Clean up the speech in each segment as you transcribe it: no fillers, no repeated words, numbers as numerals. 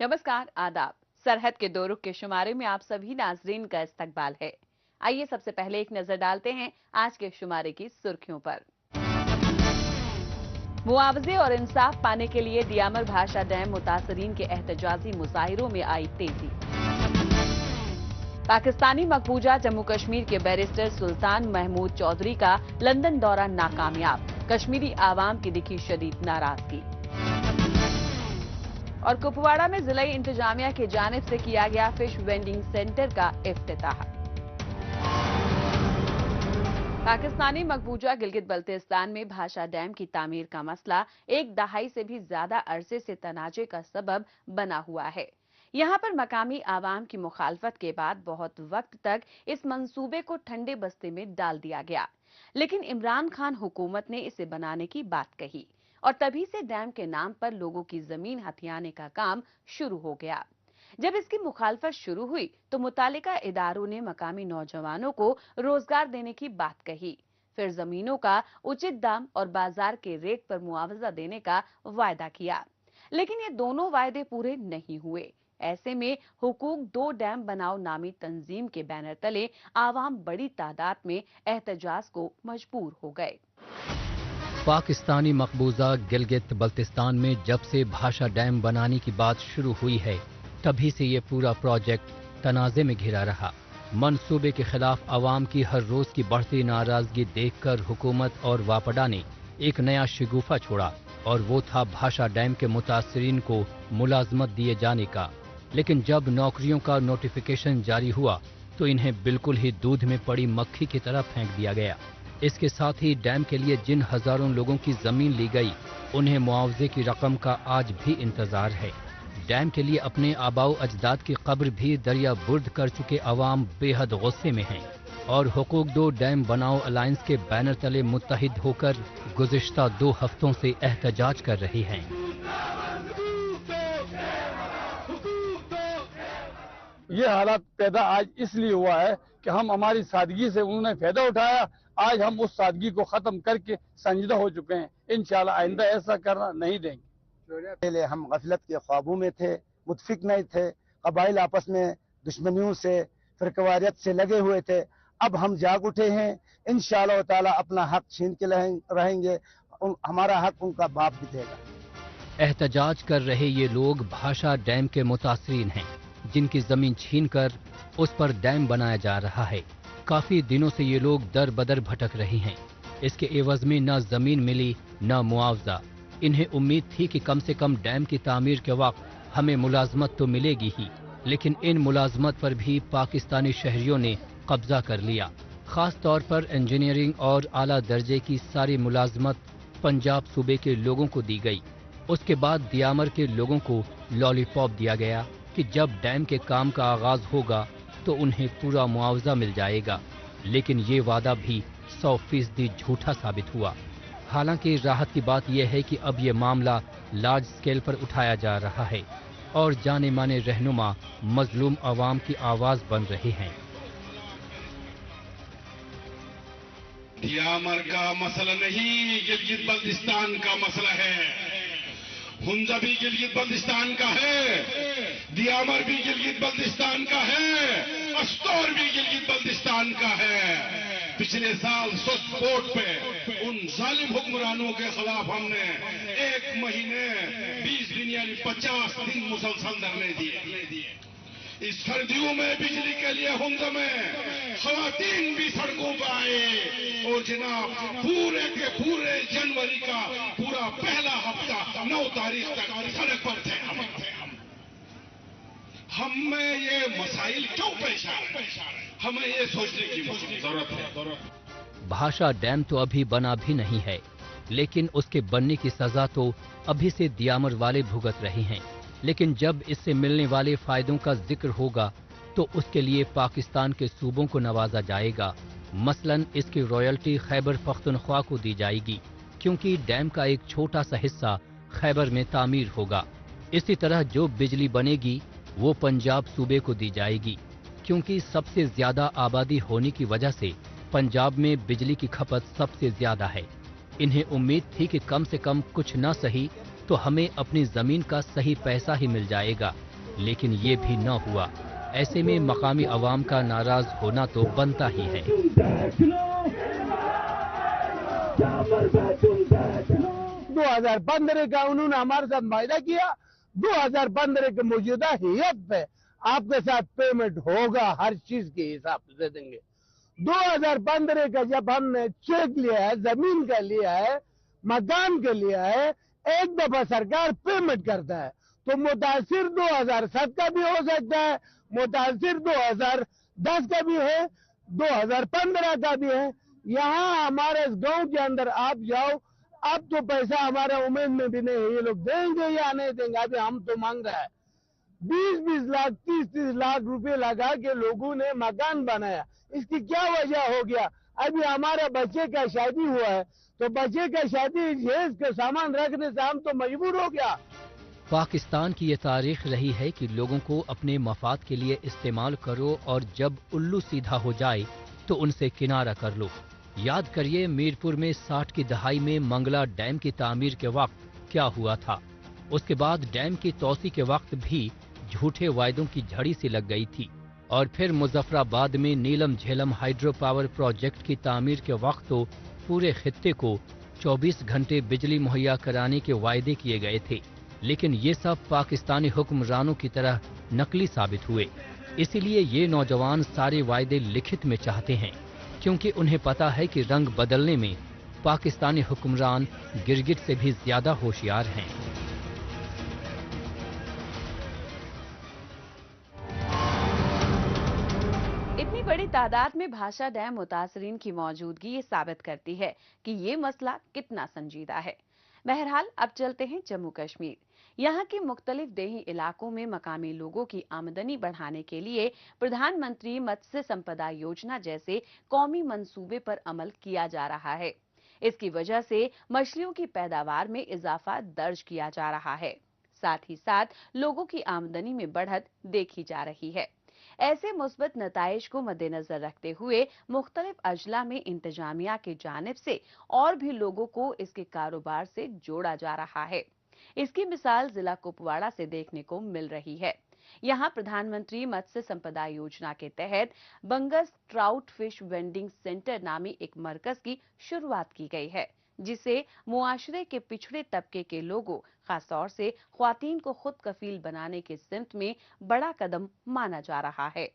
नमस्कार, आदाब। सरहद के दो रुख के शुमारे में आप सभी नाजरीन का इस्तकबाल है। आइए सबसे पहले एक नजर डालते हैं आज के शुमारे की सुर्खियों पर। मुआवजे और इंसाफ पाने के लिए दियामर भाषा डैम मुतासरीन के एहतजाजी मुजाहिरों में आई तेजी। पाकिस्तानी मकबूजा जम्मू कश्मीर के बैरिस्टर सुल्तान महमूद चौधरी का लंदन दौरा नाकामयाब, कश्मीरी आवाम की दिखी शदीद नाराजगी। और कुपवाड़ा में जिला इंतजामिया की जानिब से किया गया फिश वेंडिंग सेंटर का इफ्तिताह। पाकिस्तानी मकबूजा गिलगित बल्तिस्तान में भाषा डैम की तामीर का मसला एक दहाई से भी ज्यादा अरसे से तनाजे का सबब बना हुआ है। यहां पर मकामी आवाम की मुखालफत के बाद बहुत वक्त तक इस मंसूबे को ठंडे बस्ते में डाल दिया गया, लेकिन इमरान खान हुकूमत ने इसे बनाने की बात कही और तभी से डैम के नाम पर लोगों की जमीन हथियाने का काम शुरू हो गया। जब इसकी मुखालफत शुरू हुई तो मुतालिका इदारों ने मकामी नौजवानों को रोजगार देने की बात कही, फिर जमीनों का उचित दाम और बाजार के रेट पर मुआवजा देने का वायदा किया, लेकिन ये दोनों वायदे पूरे नहीं हुए। ऐसे में हुकूक दो डैम बनाओ नामी तंजीम के बैनर तले आवाम बड़ी तादाद में एहतजाज को मजबूर हो गए। पाकिस्तानी मकबूजा गिलगित बल्तिस्तान में जब से भाषा डैम बनाने की बात शुरू हुई है, तभी से ये पूरा प्रोजेक्ट तनाज़े में घिरा रहा। मंसूबे के खिलाफ आवाम की हर रोज की बढ़ती नाराजगी देखकर हुकूमत और वापडा ने एक नया शिगुफा छोड़ा और वो था भाषा डैम के मुतासरीन को मुलाजमत दिए जाने का। लेकिन जब नौकरियों का नोटिफिकेशन जारी हुआ तो इन्हें बिल्कुल ही दूध में पड़ी मक्खी की तरह फेंक दिया गया। इसके साथ ही डैम के लिए जिन हजारों लोगों की जमीन ली गई, उन्हें मुआवजे की रकम का आज भी इंतजार है। डैम के लिए अपने आबाओ अजदाद की कब्र भी दरिया बुर्द कर चुके अवाम बेहद गुस्से में हैं और हुकूक दो डैम बनाओ अलायंस के बैनर तले मुत्तहिद होकर गुज़िश्ता 2 हफ्तों से एहतजाज कर रही हैं। ये हालात पैदा आज इसलिए हुआ है कि हमारी सादगी से उन्होंने फायदा उठाया। आज हम उस सादगी को खत्म करके संजीदा हो चुके हैं। इंशाल्लाह आइंदा ऐसा करना नहीं देंगे। पहले हम गफलत के ख्वाबों में थे, मुतफिक नहीं थे, कबाइल आपस में दुश्मनियों से फिरकवारियत से लगे हुए थे। अब हम जाग उठे हैं। इंशाल्लाह ताला अपना हक छीन के रहेंगे। हमारा हक उनका बाप भी देगा। एहतजाज कर रहे ये लोग भाषा डैम के मुतासरीन हैं, जिनकी जमीन छीनकर उस पर डैम बनाया जा रहा है। काफी दिनों से ये लोग दर बदर भटक रहे हैं। इसके एवज में न जमीन मिली न मुआवजा। इन्हें उम्मीद थी कि कम से कम डैम की तामीर के वक्त हमें मुलाजमत तो मिलेगी ही, लेकिन इन मुलाजमत पर भी पाकिस्तानी शहरियों ने कब्जा कर लिया। खास तौर पर इंजीनियरिंग और आला दर्जे की सारी मुलाजमत पंजाब सूबे के लोगों को दी गई। उसके बाद दियामर के लोगों को लॉलीपॉप दिया गया कि जब डैम के काम का आगाज होगा तो उन्हें पूरा मुआवजा मिल जाएगा, लेकिन ये वादा भी 100% झूठा साबित हुआ। हालांकि राहत की बात यह है कि अब ये मामला लार्ज स्केल पर उठाया जा रहा है और जाने माने रहनुमा मजलूम आवाम की आवाज बन रहे हैं। दियामर का मसला नहीं, गिलगित बल्तिस्तान का मसला है। हुंजा भी गिलगित बल्तिस्तान का है, दियामर भी गिलगित बल्तिस्तान का है, अस्तौर भी गिलगित बल्तिस्तान का है। पिछले साल सुस्त बोर्ड पे उन जालिम हुक्मरानों के खिलाफ हमने 1 महीने 20 दिन यानी 50 दिन मुसलसल धरने दिए। इस सर्दियों में बिजली के लिए हुंजा में खवातीन भी सड़कों पर आए और जनाब पूरे के पूरे जनवरी का पूरा पहला हफ्ता 9 तारीख तक सड़क पर थे हम। हमें ये मसाइल क्यों पेश आ रहे हैं, हमें ये सोचने की जरूरत है। भाषा डैम तो अभी बना भी नहीं है, लेकिन उसके बनने की सजा तो अभी से दियामर वाले भुगत रहे हैं। लेकिन जब इससे मिलने वाले फायदों का जिक्र होगा तो उसके लिए पाकिस्तान के सूबों को नवाजा जाएगा। मसलन इसकी रॉयल्टी खैबर पख्तूनख्वा को दी जाएगी, क्योंकि डैम का एक छोटा सा हिस्सा खैबर में तामीर होगा। इसी तरह जो बिजली बनेगी वो पंजाब सूबे को दी जाएगी, क्योंकि सबसे ज्यादा आबादी होने की वजह से पंजाब में बिजली की खपत सबसे ज्यादा है। इन्हें उम्मीद थी कि कम से कम कुछ न सही तो हमें अपनी जमीन का सही पैसा ही मिल जाएगा, लेकिन ये भी न हुआ। ऐसे में मकामी अवाम का नाराज होना तो बनता ही है। 2015 का उन्होंने हमारे साथ वायदा किया, 2015 के मौजूदा हियत पे आपके साथ पेमेंट होगा, हर चीज के हिसाब से देंगे। 2015 का जब हमने चेक लिया है, जमीन का लिया है, मकान के लिया है, एक दफा सरकार पेमेंट करता है, तो मुतासिर 2007 का भी हो सकता है, मुतासिर 2010 का भी है, 2015 का भी है। यहाँ हमारे गांव के अंदर आप जाओ, अब तो पैसा हमारे उम्मीद में भी नहीं है, ये लोग देंगे या नहीं देंगे। अभी हम तो मांग रहे हैं 20-20 लाख 30-30 लाख रुपए लगा के लोगों ने मकान बनाया, इसकी क्या वजह हो गया? अभी हमारे बच्चे का शादी हुआ है, तो बच्चे का शादी जेज के सामान रखने से हम तो मजबूर हो गया। पाकिस्तान की ये तारीख रही है कि लोगों को अपने मफाद के लिए इस्तेमाल करो और जब उल्लू सीधा हो जाए तो उनसे किनारा कर लो। याद करिए मीरपुर में 60 की दहाई में मंगला डैम की तामीर के वक्त क्या हुआ था। उसके बाद डैम की तोसी के वक्त भी झूठे वायदों की झड़ी सी लग गई थी। और फिर मुजफ्फराबाद में नीलम झेलम हाइड्रो पावर प्रोजेक्ट की तामीर के वक्त तो पूरे खित्ते को 24 घंटे बिजली मुहैया कराने के वायदे किए गए थे, लेकिन ये सब पाकिस्तानी हुक्मरानों की तरह नकली साबित हुए। इसीलिए ये नौजवान सारे वायदे लिखित में चाहते हैं, क्योंकि उन्हें पता है कि रंग बदलने में पाकिस्तानी हुक्मरान गिरगिट से भी ज्यादा होशियार हैं। इतनी बड़ी तादाद में भाषा डैम मुतासरीन की मौजूदगी ये साबित करती है कि ये मसला कितना संजीदा है। बहरहाल अब चलते हैं जम्मू कश्मीर। यहाँ के मुख्तलिफ देही इलाकों में मकामी लोगों की आमदनी बढ़ाने के लिए प्रधानमंत्री मत्स्य संपदा योजना जैसे कौमी मंसूबे पर अमल किया जा रहा है। इसकी वजह से मछलियों की पैदावार में इजाफा दर्ज किया जा रहा है। साथ ही साथ लोगों की आमदनी में बढ़त देखी जा रही है। ऐसे मुस्बत नताइज को मद्देनजर रखते हुए मुख्तलिफ अजला में इंतजामिया की जानिब से और भी लोगों को इसके कारोबार से जोड़ा जा रहा है। इसकी मिसाल जिला कुपवाड़ा से देखने को मिल रही है। यहाँ प्रधानमंत्री मत्स्य संपदा योजना के तहत बंगस ट्राउट फिश वेंडिंग सेंटर नामी एक मरकज की शुरुआत की गई है, जिसे मुआशरे के पिछड़े तबके के लोगों, खासतौर से ख्वातीन को खुद कफील बनाने के सिमत में बड़ा कदम माना जा रहा है।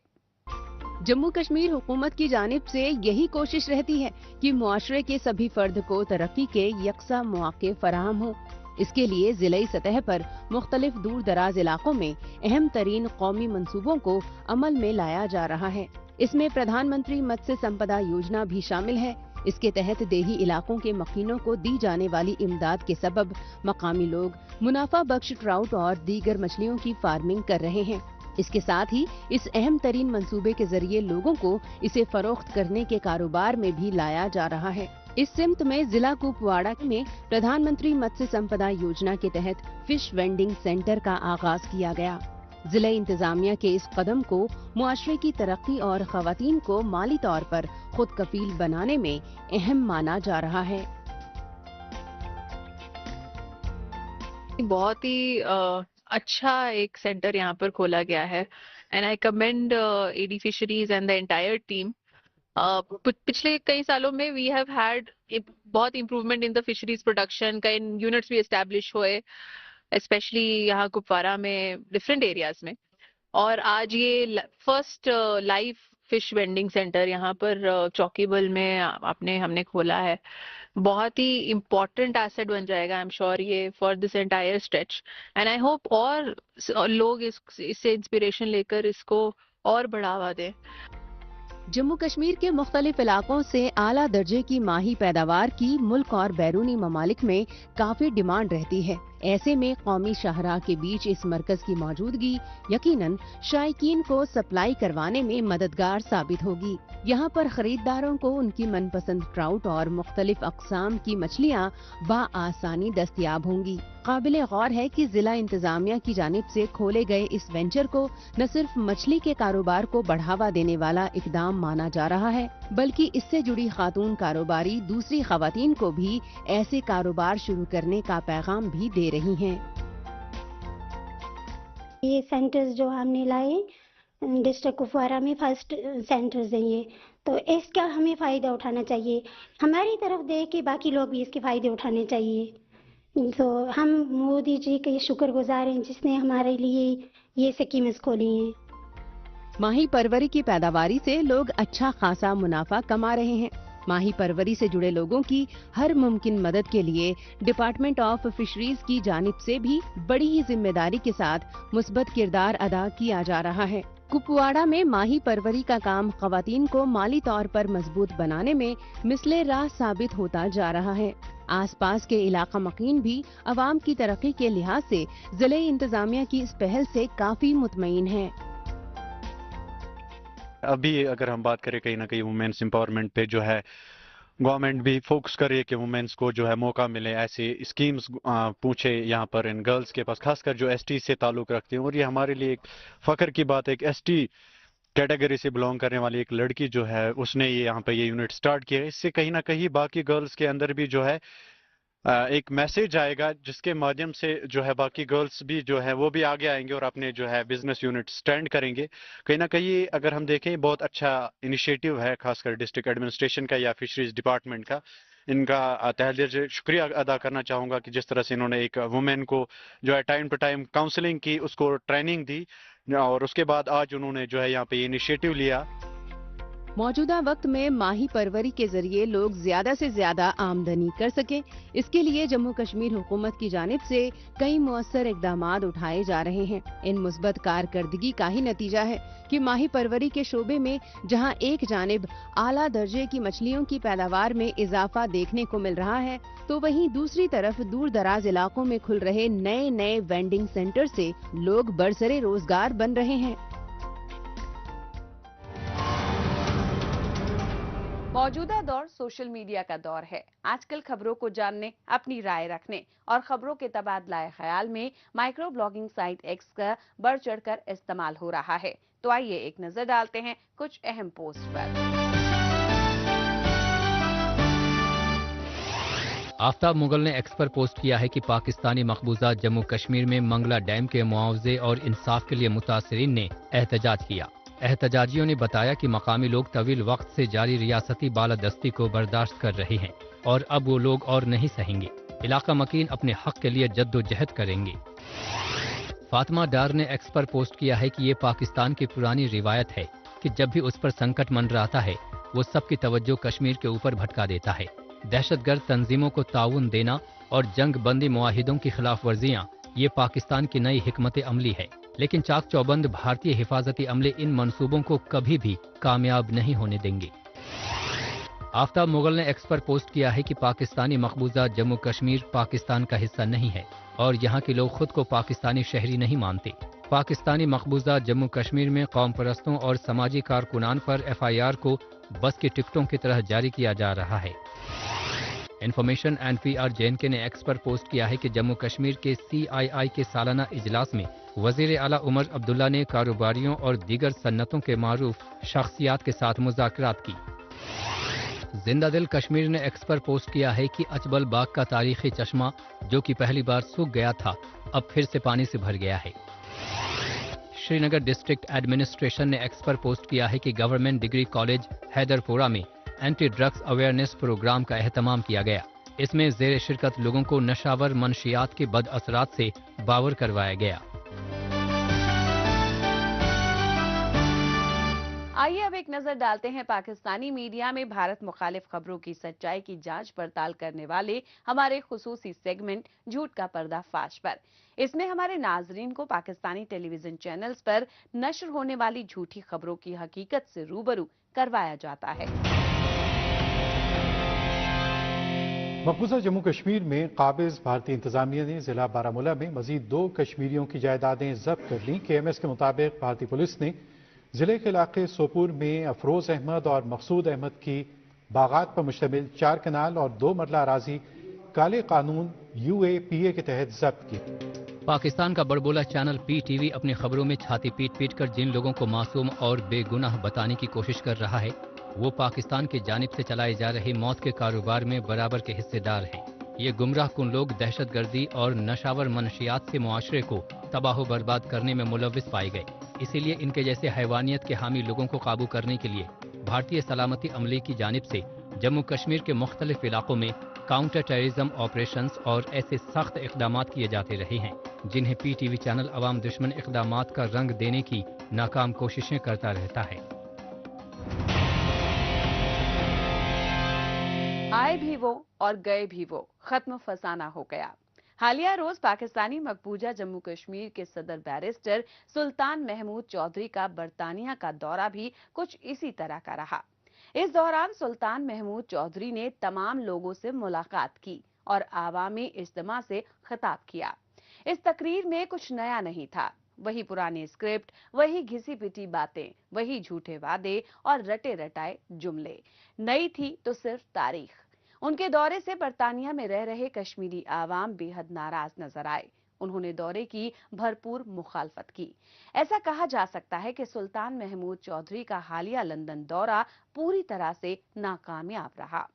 जम्मू कश्मीर हुकूमत की जानिब से यही कोशिश रहती है कि मुआशरे के सभी फर्द को तरक्की के यकसा मौके फराहम हो। इसके लिए जिलाई सतह पर मुख्तलिफ दूर दराज इलाकों में अहम तरीन कौमी मंसूबों को अमल में लाया जा रहा है। इसमें प्रधानमंत्री मत्स्य संपदा योजना भी शामिल है। इसके तहत देही इलाकों के मकीनों को दी जाने वाली इमदाद के सबब मकामी लोग मुनाफा बख्श ट्राउट और दीगर मछलियों की फार्मिंग कर रहे हैं। इसके साथ ही इस अहम तरीन मंसूबे के जरिए लोगों को इसे फरोख्त करने के कारोबार में भी लाया जा रहा है। इस सिमत में जिला कुपवाड़ा में प्रधानमंत्री मत्स्य संपदा योजना के तहत फिश वेंडिंग सेंटर का आगाज किया गया। जिला इंतजामिया के इस कदम को मुआशरे की तरक्की और खवातीन को माली तौर पर खुद कफील बनाने में अहम माना जा रहा है। बहुत ही अच्छा एक सेंटर यहाँ पर खोला गया है and I commend AD fisheries and the entire team. पिछले कई सालों में वी हैव हैड बहुत improvement in the fisheries production. कई यूनिट्स भी एस्टैब्लिश हुए, स्पेशली यहाँ कुपवाड़ा में डिफरेंट एरियाज में। और आज ये first live fish vending centre यहाँ पर चौकीबल में हमने खोला है। बहुत ही इम्पोर्टेंट एसेट बन जाएगा आई एम श्योर ये for this entire stretch and I hope और लोग इससे इंस्पिरेशन लेकर इसको और बढ़ावा दें। जम्मू कश्मीर के मुख्तलिफ इलाकों से आला दर्जे की माही पैदावार की मुल्क और बैरूनी ममालिक में काफी डिमांड रहती है। ऐसे में कौमी शाहराह के बीच इस मरकज की मौजूदगी यकीनन शायकीन को सप्लाई करवाने में मददगार साबित होगी। यहाँ पर खरीदारों को उनकी मनपसंद ट्राउट और मुख्तलिफ अक़साम की मछलियाँ बआसानी दस्तयाब होंगी। काबिल गौर है कि जिला इंतजामिया की जानिब से खोले गए इस वेंचर को न सिर्फ मछली के कारोबार को बढ़ावा देने वाला इकदाम माना जा रहा है, बल्कि इससे जुड़ी खातून कारोबारी दूसरी खवातीन को भी ऐसे कारोबार शुरू करने का पैगाम भी दे रही हैं। یہ سینٹرز جو ہم نے لائے ڈسٹرکٹ کپوارہ میں فرسٹ سینٹرز ہیں یہ، تو اس کا ہمیں فائدہ اٹھانا چاہیے، ہماری طرف دیکھ کے باقی لوگ بھی اس کے فائدے اٹھانے چاہیے۔ تو ہم مودی جی کے شکر گزار ہیں جس نے ہمارے لیے یہ سکیمز کھولی ہیں۔ ماہی پروری کی پیداواری سے لوگ اچھا خاصا منافع کما رہے ہیں۔ ماہی پروری سے جڑے لوگوں کی ہر ممکن مدد کے لیے ڈپارٹمنٹ آف فشریز کی جانب سے بھی بڑی ہی ذمہ داری کے ساتھ مثبت کردار ادا کیا جا رہا ہے۔ کپواڑہ میں ماہی پروری کا کام خواتین کو مالی طور پر مضبوط بنانے میں مثل راہ ثابت ہوتا جا رہا ہے۔ آس پاس کے علاقہ مکین بھی عوام کی ترقی کے لحاظ سے ضلعی انتظامیہ کی اس پہل سے کافی مطمئن ہیں۔ ابھی اگر ہم بات کریں کہیں نہ کہیں وومینس امپاورمنٹ پہ جو ہے گورنمنٹ بھی فوکس کرے کہ وومینس کو جو ہے موقع ملے، ایسی اسکیمز پوچھے یہاں پر ان گرلز کے پاس، خاص کر جو ایس ٹی سے تعلق رکھتے ہیں۔ اور یہ ہمارے لیے ایک فخر کی بات ہے کہ ایس ٹی کیٹیگری سے بلانگ کرنے والی ایک لڑکی جو ہے اس نے یہ یہاں پہ یہ یونٹ سٹارٹ کیا ہے۔ اس سے کہیں نہ کہیں باقی گرلز کے اندر بھی جو ہے ایک میسج آئے گا جس کے مادھیم سے جو ہے باقی گرلز بھی جو ہے وہ بھی آگے آئیں گے اور اپنے جو ہے بزنس یونٹ سٹینڈ کریں گے۔ کہیں نہ کہیں اگر ہم دیکھیں بہت اچھا انیشیٹو ہے، خاص کر ڈسٹرکٹ ایڈمنسٹریشن کا یا فشریز ڈپارٹمنٹ کا۔ ان کا تہہ دل سے شکریہ ادا کرنا چاہوں گا کہ جس طرح سے انہوں نے ایک وومین کو جو ہے ٹائم ٹو ٹائم کاؤنسلنگ کی، اس کو ٹریننگ دی، اور اس کے بعد آج انہوں نے جو ہے یہاں پہ یہ انیشیٹو لیا۔ موجودہ وقت میں ماہی پروری کے ذریعے لوگ زیادہ سے زیادہ آمدنی کر سکیں، اس کے لیے جموں کشمیر حکومت کی جانب سے کئی مؤثر اقدامات اٹھائے جا رہے ہیں۔ ان مثبت کارکردگی کا ہی نتیجہ ہے کہ ماہی پروری کے شعبے میں جہاں ایک جانب اعلیٰ درجے کی مچھلیوں کی پیداوار میں اضافہ دیکھنے کو مل رہا ہے، تو وہیں دوسری طرف دور دراز علاقوں میں کھل رہے نئے وینڈنگ سینٹر سے لوگ برسر روزگار بن رہے ہیں۔ موجودہ دور سوشل میڈیا کا دور ہے۔ آج کل خبروں کو جاننے، اپنی رائے رکھنے اور خبروں کے تبادلہ خیال میں مائکرو بلاگنگ سائٹ ایکس کا بڑھ چڑھ کر استعمال ہو رہا ہے۔ تو آئیے ایک نظر ڈالتے ہیں کچھ اہم پوسٹ پر۔ آفتاب مغل نے ایکس پر پوسٹ کیا ہے کہ پاکستانی مقبوضہ جموں کشمیر میں منگلا ڈیم کے معاوضے اور انصاف کے لیے متاثرین نے احتجاج کیا۔ احتجاجیوں نے بتایا کہ مقامی لوگ طویل وقت سے جاری ریاستی بالادستی کو برداشت کر رہے ہیں اور اب وہ لوگ اور نہیں سہیں گے۔ علاقہ مکین اپنے حق کے لیے جد و جہد کریں گے۔ فاطمہ ڈار نے ایکس پر پوسٹ کیا ہے کہ یہ پاکستان کی پرانی روایت ہے کہ جب بھی اس پر سنکٹ منڈ رہتا ہے وہ سب کی توجہ کشمیر کے اوپر بھٹکا دیتا ہے۔ دہشت گرد تنظیموں کو تعاون دینا اور جنگ بندی معاہدوں کی خلاف ورزیاں یہ پاکستان کی نئی حکمت عملی ہے، لیکن چاک چوبند بھارتی حفاظتی عملے ان منصوبوں کو کبھی بھی کامیاب نہیں ہونے دیں گے۔ آفتاب مغل نے ایکس پر پوسٹ کیا ہے کہ پاکستانی مقبوضہ جموں کشمیر پاکستان کا حصہ نہیں ہے اور یہاں کے لوگ خود کو پاکستانی شہری نہیں مانتے۔ پاکستانی مقبوضہ جموں کشمیر میں قوم پرستوں اور سماجی کارکنان پر FIR کو بس کی ٹکٹوں کی طرح جاری کیا جا رہا ہے۔ انفارمیشن اینڈ PR JNK نے ایکس پر پوسٹ کیا ہے کہ جموں کشمیر کے CII کے سالانہ اجلاس میں وزیر اعلیٰ عمر عبداللہ نے کاروباریوں اور دیگر صنعتوں کے معروف شخصیات کے ساتھ مذاکرات کی۔ زندہ دل کشمیر نے ایکس پر پوسٹ کیا ہے کہ اچبل باغ کا تاریخی چشمہ جو کہ پہلی بار سوکھ گیا تھا اب پھر سے پانی سے بھر گیا ہے۔ شری نگر ڈسٹرکٹ ایڈمنسٹریشن نے ایکس پر پوسٹ کیا ہے کہ گورنمنٹ ڈگری کالج حیدر پورہ میں اینٹی ڈرگز اویئرنیس پروگرام کا اہتمام کیا گیا۔ اس میں زیر شرکت لوگوں کو نشاور منشیات کے بد اثرات سے باور کروایا گیا۔ آئیے اب ایک نظر ڈالتے ہیں پاکستانی میڈیا میں بھارت مخالف خبروں کی سچائی کی جانچ پڑتال کرنے والے ہمارے خصوصی سیگمنٹ جھوٹ کا پردہ فاش پر۔ اس میں ہمارے ناظرین کو پاکستانی ٹیلی ویژن چینلز پر نشر ہونے والی جھوٹی خبروں کی حقیقت سے روبرو کروایا جاتا ہے۔ مقبوضہ جموں کشمیر میں قابض بھارتی انتظامیہ نے ضلع بارہمولہ میں مزید 2 کشمیریوں کی جائیدادیں ضبط کر لیں۔ KMS کے مطابق بھارتی پولیس نے ضلع کے علاقے سوپور میں افروز احمد اور مقصود احمد کی باغات پر مشتمل 4 کنال اور 2 مرلہ اراضی کالے قانون UAPA کے تحت ضبط کی۔ پاکستان کا بڑبولا چینل PTV اپنی خبروں میں چھاتی پیٹ پیٹ کر جن لوگوں کو معصوم اور بے گناہ بتانے کی کوشش کر رہا ہے وہ پاکستان کی جانب سے چلائے جا رہے موت کے کاروبار میں برابر کے حصے دار ہیں۔ ये गुमराहकुन लोग दहशतगर्दी और नशावर मनशियात से मुआशरे को तबाह बर्बाद करने में मुलव्विस पाए गए। इसीलिए इनके जैसे हैवानियत के हामी लोगों को काबू करने के लिए भारतीय सलामती अमले की जानिब से जम्मू कश्मीर के मुख्तलिफ इलाकों में काउंटर टेररिज्म ऑपरेशंस और ऐसे सख्त इकदाम किए जाते रहे हैं जिन्हें PTV चैनल अवाम दुश्मन इकदाम का रंग देने की नाकाम कोशिशें करता रहता है। आए भी वो और गए भी वो, खत्म फसाना हो गया। हालिया रोज पाकिस्तानी मकबूजा जम्मू कश्मीर के सदर बैरिस्टर सुल्तान महमूद चौधरी का बरतानिया का दौरा भी कुछ इसी तरह का रहा। इस दौरान सुल्तान महमूद चौधरी ने तमाम लोगों से मुलाकात की और आवामी इज्तिमा से खिताब किया। इस तकरीर में कुछ नया नहीं था, वही पुराने स्क्रिप्ट, वही घिसी पिटी बातें, वही झूठे वादे और रटे रटाए जुमले। नई थी तो सिर्फ तारीख। उनके दौरे से बरतानिया में रह रहे कश्मीरी आवाम बेहद नाराज नजर आए। उन्होंने दौरे की भरपूर मुखालफत की। ऐसा कहा जा सकता है कि सुल्तान महमूद चौधरी का हालिया लंदन दौरा पूरी तरह से नाकामयाब रहा।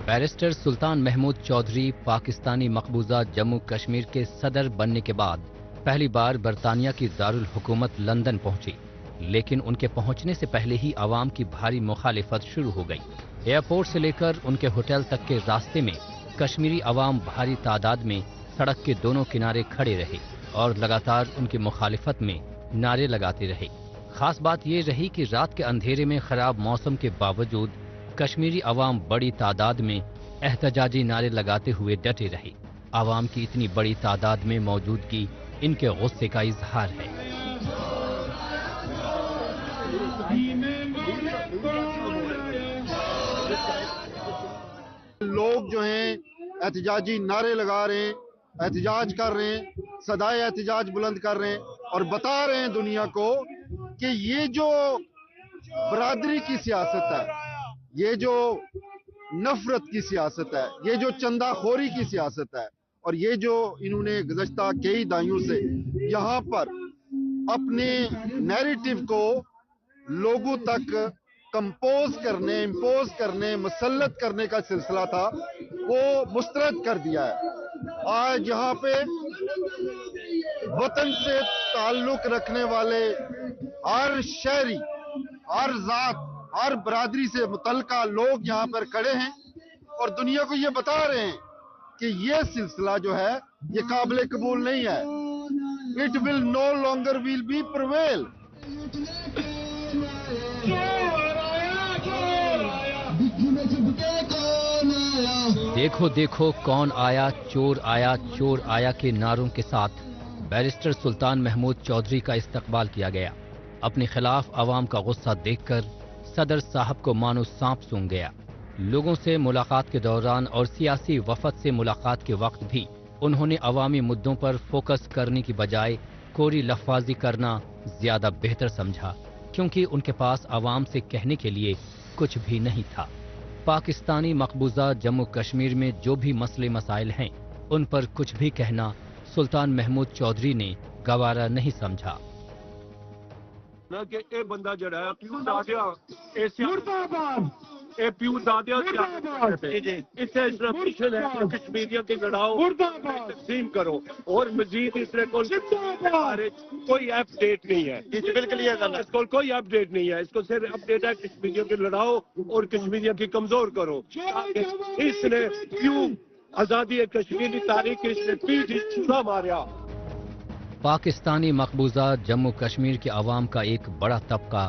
बैरिस्टर सुल्तान महमूद चौधरी पाकिस्तानी मकबूजा जम्मू कश्मीर के सदर बनने के बाद पहली बार बरतानिया की दारुल हुकूमत लंदन पहुंची, लेकिन उनके पहुंचने से पहले ही आवाम की भारी मुखालिफत शुरू हो गई। एयरपोर्ट से लेकर उनके होटल तक के रास्ते में कश्मीरी आवाम भारी तादाद में सड़क के दोनों किनारे खड़े रहे और लगातार उनकी मुखालिफत में नारे लगाते रहे। खास बात ये रही कि रात के अंधेरे में खराब मौसम के बावजूद कश्मीरी आवाम बड़ी तादाद में एहतजाजी नारे लगाते हुए डटे रहे। आवाम की इतनी बड़ी तादाद में मौजूदगी इनके गुस्से का इजहार है। लोग जो हैं एहतजाजी नारे लगा रहे हैं, एहतजाज कर रहे हैं, सदाए एहतजाज बुलंद कर रहे हैं और बता रहे हैं दुनिया को कि ये जो बरादरी की सियासत है, ये जो नफरत की सियासत है, ये जो चंदाखोरी की सियासत है और ये जो इन्होंने गुज़श्ता कई दहाइयों से यहाँ पर अपने नैरेटिव को लोगों तक कंपोज करने, इम्पोज करने, मुसल्लत करने का सिलसिला था, वो मुस्तरद कर दिया है। आज यहाँ पे वतन से ताल्लुक रखने वाले हर शहरी, हर जात, हर बरादरी से मुतल्लिका लोग यहाँ पर खड़े हैं और दुनिया को ये बता रहे हैं कि ये सिलसिला जो है ये काबिल कबूल नहीं है। It will no longer will be prevail. देखो देखो कौन आया, चोर आया के नारों के साथ बैरिस्टर सुल्तान महमूद चौधरी का इस्तकबाल किया गया। अपने खिलाफ आवाम का गुस्सा देखकर सदर साहब को मानो सांप सूंघ गया। लोगों से मुलाकात के दौरान और सियासी वफद से मुलाकात के वक्त भी उन्होंने अवामी मुद्दों पर फोकस करने की बजाय कोरी लफ्ज़ी करना ज्यादा बेहतर समझा, क्योंकि उनके पास आवाम से कहने के लिए कुछ भी नहीं था। पाकिस्तानी मकबूजा जम्मू कश्मीर में जो भी मसले मसाइल हैं, उन पर कुछ भी कहना सुल्तान महमूद चौधरी ने गवारा नहीं समझा। ਇਹ ਬੰਦਾ ਜਿਹੜਾ ਹੈ ਪਿਊ ਦਾਦਿਆ ਇਹ ਪਿਊ ਦਾਦਿਆ इससे सिर्फ मिशन है कि कश्मीरियों की लड़ाओ, तकसीम करो और मजीद इससे कोई अपडेट नहीं है। इसको कोई अपडेट नहीं है, इसको सिर्फ अपडेट है कश्मीरियों की लड़ाओ और कश्मीरियों की कमजोर करो। इसने क्यों आजादी कश्मीर की तारीख इसने पीठ छुरा मारा। पाकिस्तानी मकबूजा जम्मू कश्मीर के अवाम का एक बड़ा तबका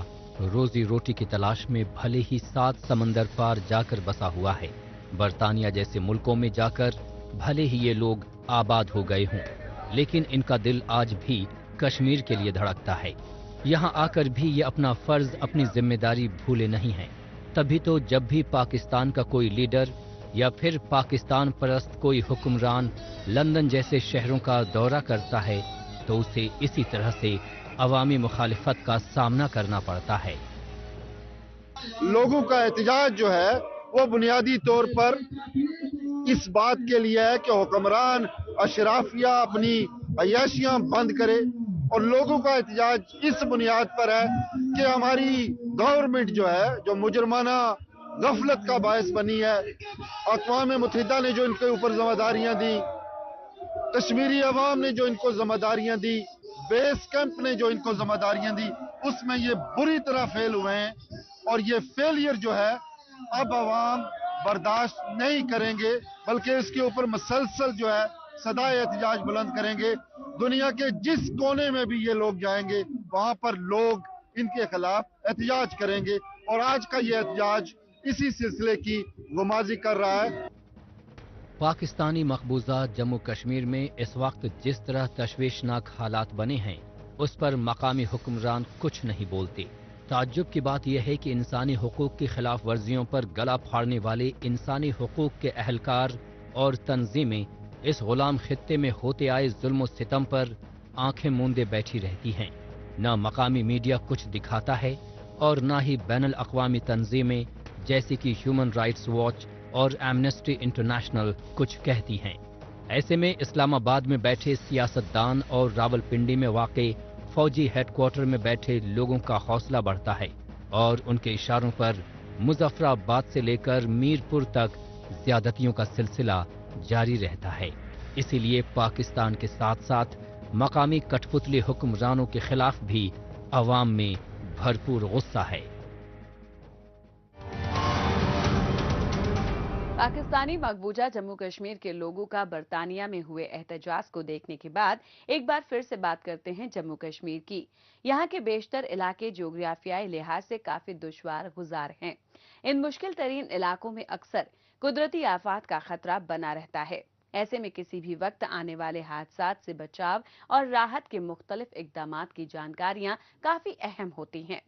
रोजी रोटी की तलाश में भले ही 7 समंदर पार जाकर बसा हुआ है। बरतानिया जैसे मुल्कों में जाकर भले ही ये लोग आबाद हो गए हों, लेकिन इनका दिल आज भी कश्मीर के लिए धड़कता है। यहाँ आकर भी ये अपना फर्ज, अपनी जिम्मेदारी भूले नहीं हैं। तभी तो जब भी पाकिस्तान का कोई लीडर या फिर पाकिस्तान परस्त कोई हुक्मरान लंदन जैसे शहरों का दौरा करता है तो उसे इसी तरह से अवामी मुखालिफत का सामना करना पड़ता है। लोगों का एहतजाज जो है वो बुनियादी तौर पर इस बात के लिए है कि हुक्मरान अशराफिया अपनी अय्याशियां बंद करे और लोगों का एहतजाज इस बुनियाद पर है कि हमारी गवर्नमेंट जो है, जो मुजरमाना गफलत का बायस बनी है। अक़वाम मुत्तहिदा ने जो इनके ऊपर जिम्मेदारियां दी, कश्मीरी अवाम ने जो इनको जिम्मेदारियां दी, बेस कैंप ने जो इनको जिम्मेदारियां दी, उसमें ये बुरी तरह फेल हुए हैं। और ये फेलियर जो है अब अवाम बर्दाश्त नहीं करेंगे, बल्कि इसके ऊपर मुसलसल जो है सदाए एहतजाज बुलंद करेंगे। दुनिया के जिस कोने में भी ये लोग जाएंगे वहां पर लोग इनके खिलाफ एहतजाज करेंगे। और आज का ये एहतजाज इसी सिलसिले की गुमाजी कर रहा है। पाकिस्तानी मकबूजा जम्मू कश्मीर में इस वक्त जिस तरह तशवीशनाक हालात बने हैं, उस पर मकामी हुक्मरान कुछ नहीं बोलते। ताज्जुब की बात यह है कि इंसानी हुकूक की खिलाफ वर्जियों पर गला फाड़ने वाले इंसानी हुकूक के अहलकार और तंजीमें इस गुलाम खित्ते में होते आए जुल्म सितम पर आंखें मूंदे बैठी रहती हैं। न मकामी मीडिया कुछ दिखाता है और न ही बैनुल अक़वामी तंजीमें जैसे कि ह्यूमन राइट्स वॉच और एमनेस्टी इंटरनेशनल कुछ कहती हैं। ऐसे में इस्लामाबाद में बैठे सियासतदान और रावलपिंडी में वाक़े फौजी हेडक्वार्टर में बैठे लोगों का हौसला बढ़ता है और उनके इशारों पर मुजफ्फराबाद से लेकर मीरपुर तक ज्यादतियों का सिलसिला जारी रहता है। इसीलिए पाकिस्तान के साथ साथ मकामी कठपुतली हुक्मरानों के खिलाफ भी अवाम में भरपूर गुस्सा है। पाकिस्तानी मकबूजा जम्मू कश्मीर के लोगों का बरतानिया में हुए एहतजाज को देखने के बाद एक बार फिर से बात करते हैं जम्मू कश्मीर की। यहाँ के बेशतर इलाके जोग्राफियाई लिहाज से काफी दुश्वार गुजार हैं। इन मुश्किल तरीन इलाकों में अक्सर कुदरती आफात का खतरा बना रहता है। ऐसे में किसी भी वक्त आने वाले हादसात से बचाव और राहत के मुख्तलिफ इकदामात की जानकारियां काफी अहम होती हैं।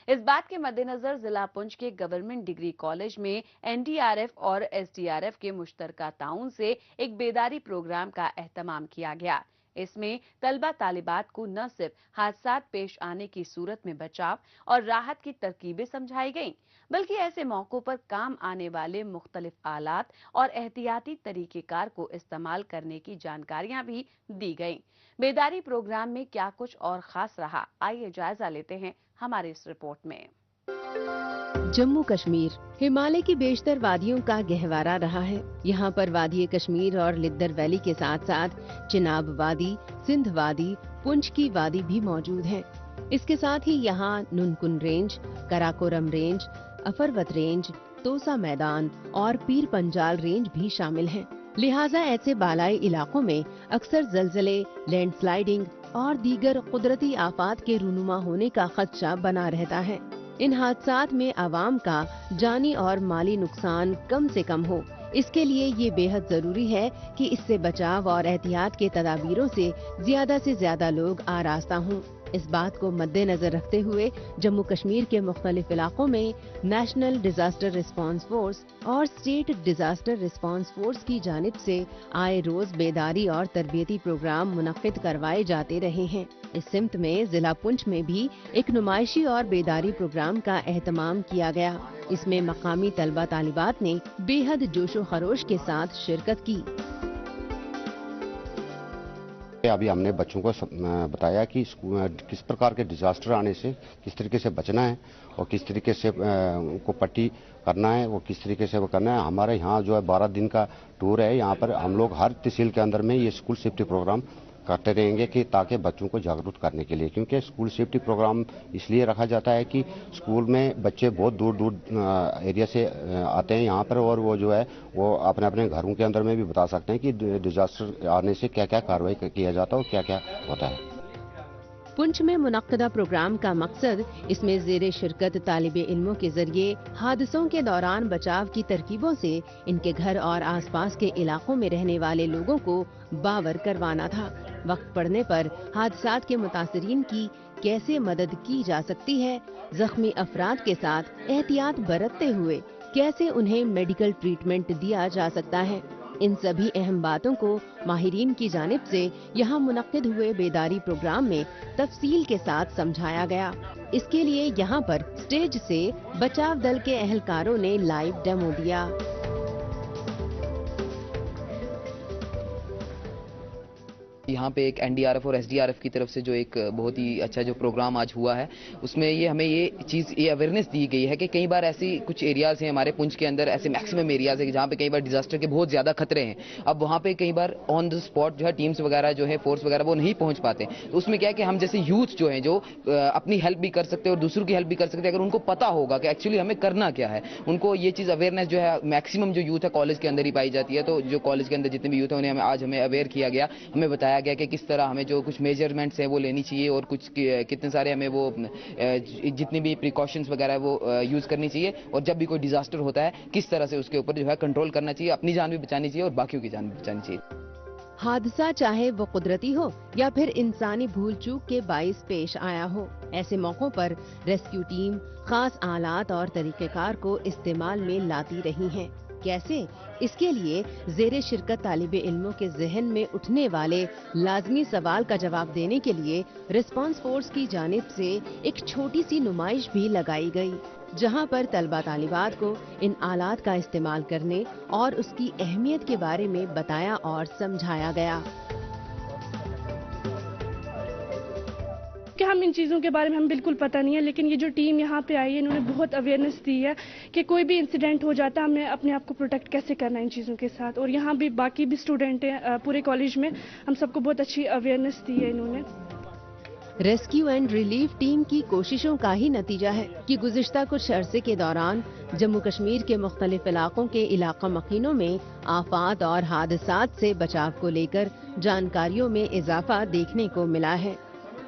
इस बात के मद्देनजर जिला पुंछ के गवर्नमेंट डिग्री कॉलेज में एनडीआरएफ और एसडीआरएफ के मुश्तरका ताउन से एक बेदारी प्रोग्राम का एहतमाम किया गया। इसमें तलबा तालिबात को न सिर्फ हादसात पेश आने की सूरत में बचाव और राहत की तरकीबें समझाई गईं, बल्कि ऐसे मौकों पर काम आने वाले मुख्तलिफ आलात और एहतियाती तरीकेकार को इस्तेमाल करने की जानकारियां भी दी गईं। बेदारी प्रोग्राम में क्या कुछ और खास रहा, आइए जायजा लेते हैं हमारी इस रिपोर्ट में। जम्मू कश्मीर हिमालय की बेशतर वादियों का गहवारा रहा है। यहाँ पर वादी कश्मीर और लिद्दर वैली के साथ साथ चिनाब वादी, सिंध वादी, पुंछ की वादी भी मौजूद है। इसके साथ ही यहाँ Nun Kun range, Karakoram range, Afarwat range, Tosa Maidan और पीर पंजाल रेंज भी शामिल हैं। लिहाजा ऐसे बालाई इलाकों में अक्सर जलजले, लैंडस्लाइडिंग और दीगर कुदरती आफात के रूनुमा होने का खदशा बना रहता है। इन हादसात में आवाम का जानी और माली नुकसान कम से कम हो, इसके लिए ये बेहद जरूरी है कि इससे बचाव और एहतियात के तदाबीरों से ज्यादा लोग आरास्ता हों। इस बात को मद्देनजर रखते हुए जम्मू कश्मीर के मुख्तलिफ इलाकों में नेशनल डिजास्टर रिस्पांस फोर्स और स्टेट डिजास्टर रिस्पांस फोर्स की जानिब से आए रोज बेदारी और तरबियती प्रोग्राम मुनक्किद करवाए जाते रहे हैं। इस सिमत में जिला पुंछ में भी एक नुमाइशी और बेदारी प्रोग्राम का एहतमाम किया गया। इसमें मकामी तलबा तालिबात ने बेहद जोशो खरोश के साथ शिरकत की। अभी हमने बच्चों को बताया कि किस प्रकार के डिजास्टर आने से किस तरीके से बचना है और किस तरीके से उनको पट्टी करना है और किस तरीके से वो करना है। हमारे यहाँ जो है 12 दिन का टूर है। यहाँ पर हम लोग हर तहसील के अंदर में ये स्कूल सेफ्टी प्रोग्राम करते रहेंगे कि ताकि बच्चों को जागरूक करने के लिए, क्योंकि स्कूल सेफ्टी प्रोग्राम इसलिए रखा जाता है कि स्कूल में बच्चे बहुत दूर दूर एरिया से आते हैं यहाँ पर, और वो जो है वो अपने अपने घरों के अंदर में भी बता सकते हैं कि डिजास्टर आने से क्या क्या कार्रवाई किया जाता है और क्या क्या होता है। पुंछ में मुनक्कदा प्रोग्राम का मकसद इसमें ज़ेरे शिरकत तालिबे इल्मों के जरिए हादसों के दौरान बचाव की तरकीबों से इनके घर और आसपास के इलाकों में रहने वाले लोगों को बावर करवाना था। वक्त पड़ने पर हादसात के मुतासरीन की कैसे मदद की जा सकती है, जख्मी अफराद के साथ एहतियात बरतते हुए कैसे उन्हें मेडिकल ट्रीटमेंट दिया जा सकता है, इन सभी अहम बातों को माहिरीन की जानिब से यहाँ मुनक्किद हुए बेदारी प्रोग्राम में तफसील के साथ समझाया गया। इसके लिए यहाँ पर स्टेज से बचाव दल के अहलकारों ने लाइव डेमो दिया। यहाँ یہاں پہ ایک NDRF اور SDRF کی طرف سے جو ایک بہت ہی اچھا جو پروگرام آج ہوا ہے اس میں یہ ہمیں یہ اویئرنیس دی گئی ہے کہ کئی بار ایسی کچھ ایریاز ہیں ہمارے پونچھ کے اندر, ایسے میکسیمم ایریاز ہیں جہاں پہ کئی بار ڈیزاسٹر کے بہت زیادہ خطرے ہیں. اب وہاں پہ کئی بار آن دا اسپاٹ جو ہے ٹیمز وغیرہ جو ہے فورس وغیرہ وہ نہیں پہنچ پاتے. تو اس میں کیا ہے کہ ہم جیسے یوتھ جو ہیں جو اپنی ہیلپ بھی کر سکتے ہیں اور دوسروں کی ہیلپ بھی کر سکتے ہیں, اگر ان کو پتا ہوگا کہ ایکچولی ہمیں کرنا کیا ہے, ان کو یہ چیز اویئرنیس جو ہے میکسیمم جو یوتھ ہے کالج کے اندر ہی پائی جاتی ہے. تو جو کالج کے اندر جتنے بھی یوتھ ہیں انہیں آج ہمیں اویئر کیا گیا, ہمیں بتایا گیا کہ کس طرح ہمیں جو کچھ میجرمنٹس ہیں وہ لینی چاہیے اور کچھ کتنے سارے ہمیں وہ جتنی بھی پریکاشنز وغیرہ وہ یوز کرنی چاہیے, اور جب بھی کوئی ڈیزاسٹر ہوتا ہے کس طرح سے اس کے اوپر جو ہے کنٹرول کرنا چاہیے, اپنی جان بھی بچانی چاہیے اور باقیوں کی جان بھی بچانی چاہیے. حادثہ چاہے وہ قدرتی ہو یا پھر انسانی بھول چوک کے باعث پیش آیا ہو, ایسے موقعوں پر ریسکیو ٹیم خاص آلات اور طریقہ کار کو استعمال میں لاتی رہی ہیں. کیسے؟ اس کے لیے زیر شرکت طالب علموں کے ذہن میں اٹھنے والے لازمی سوال کا جواب دینے کے لیے ریسپانس فورس کی جانب سے ایک چھوٹی سی نمائش بھی لگائی گئی, جہاں پر طلبہ طالبات کو ان آلات کا استعمال کرنے اور اس کی اہمیت کے بارے میں بتایا اور سمجھایا گیا. کہ ہم ان چیزوں کے بارے میں ہم بالکل پتہ نہیں ہے, لیکن یہ جو ٹیم یہاں پہ آئی ہے انہوں نے بہت اویئرنیس دی ہے کہ کوئی بھی انسیڈنٹ ہو جاتا ہے ہمیں اپنے آپ کو پروٹیکٹ کیسے کرنا ہے ان چیزوں کے ساتھ. اور یہاں بھی باقی بھی اسٹوڈنٹ ہیں پورے کالج میں, ہم سب کو بہت اچھی اویئرنیس دی ہے انہوں نے. ریسکیو اینڈ ریلیف ٹیم کی کوششوں کا ہی نتیجہ ہے کہ گزشتہ کچھ عرصے کے دوران جموں کشمیر کے مختلف علاقوں کے علاقہ مکینوں میں آفات اور حادثات سے بچاؤ کو لے کر جانکاریوں میں اضافہ دیکھنے کو ملا ہے.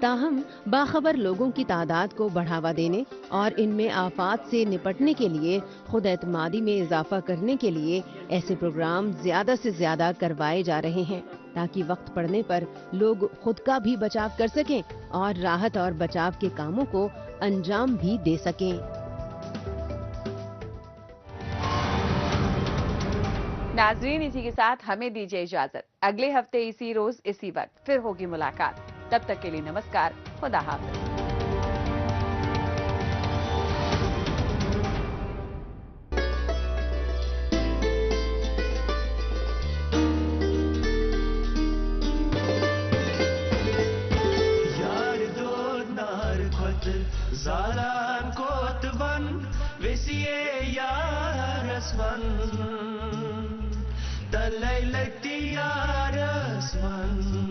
تاہم باخبر لوگوں کی تعداد کو بڑھاوا دینے اور ان میں آفات سے نپٹنے کے لیے خود اعتمادی میں اضافہ کرنے کے لیے ایسے پروگرام زیادہ سے زیادہ کروائے جا رہے ہیں تاکہ وقت پڑنے پر لوگ خود کا بھی بچاؤ کر سکیں اور راحت اور بچاؤ کے کاموں کو انجام بھی دے سکیں. ناظرین اسی کے ساتھ ہمیں دیجیے اجازت, اگلے ہفتے اسی روز اسی وقت پھر ہوگی ملاقات. تب تک کے لیے نمسکار, خدا حافظ. Zalan kotvan vesiye yarasman Dalay lagti yarasman